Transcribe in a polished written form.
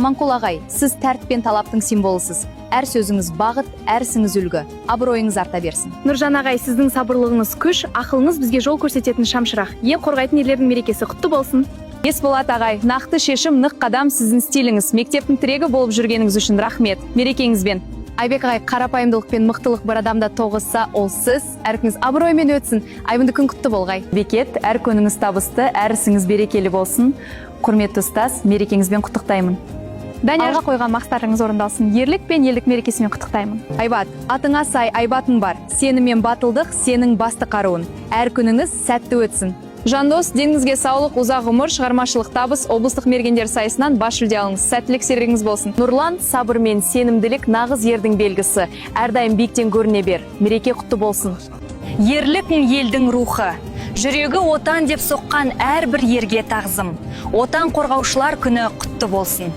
Аманқұл ағай, сіз тәртіп пен талаптың символысыз. Әр сөзіңіз бағыт, әр ісіңіз үлгі. Абыройыңыз арта берсін. Нұржан ағай, сіздің сабырлығыңыз күш, ақылыңыз бізге жол көрсететін шамшырақ. Ел қорғайтын ерлердің мерекесі құтты болсын. Есболат ағай, нақты шешім, нық қадам сіздің стиліңіз. Мектептің тірегі болып жүргеніңіз үшін рахмет. Мерекеңізбен. Айбек ағай, қарапайымдылық пен мықтылық бір адамда тоғысса, ол сіз. Әркіңіз абыроймен өтсін. Айбынды күн құтты болғай. Бекет, әр күніңіз табысты, әр ісіңіз берекелі болсын. Құрметті ұстаз, мерекеңізбен құттықтаймын. Алға қойған мақсаттарыңыз орындалсын. Ерлік пен елдік мерекесімен құттықтаймын. Айбат, атыңа сай айбатың бар. Сенім мен батылдық сенің басты қаруын. Әр күніңіз сәтті өтсін. Жандос, деніңізге саулық, ұзақ ғұмыр, шығармашылық табыс, облыстық мергендер сайысынан бас жүлде алыңыз. Сәттілік серігіңіз болсын. Нұрлан, сабыр мен сенімділік нағыз ердің белгісі. Әрдайым биіктен көріне бер. Мереке құтты болсын. Ерлік елдің рухы. Жүрегі отан деп соққан әрбір ерге тағзым. Отан қорғаушылар күні құтты болсын.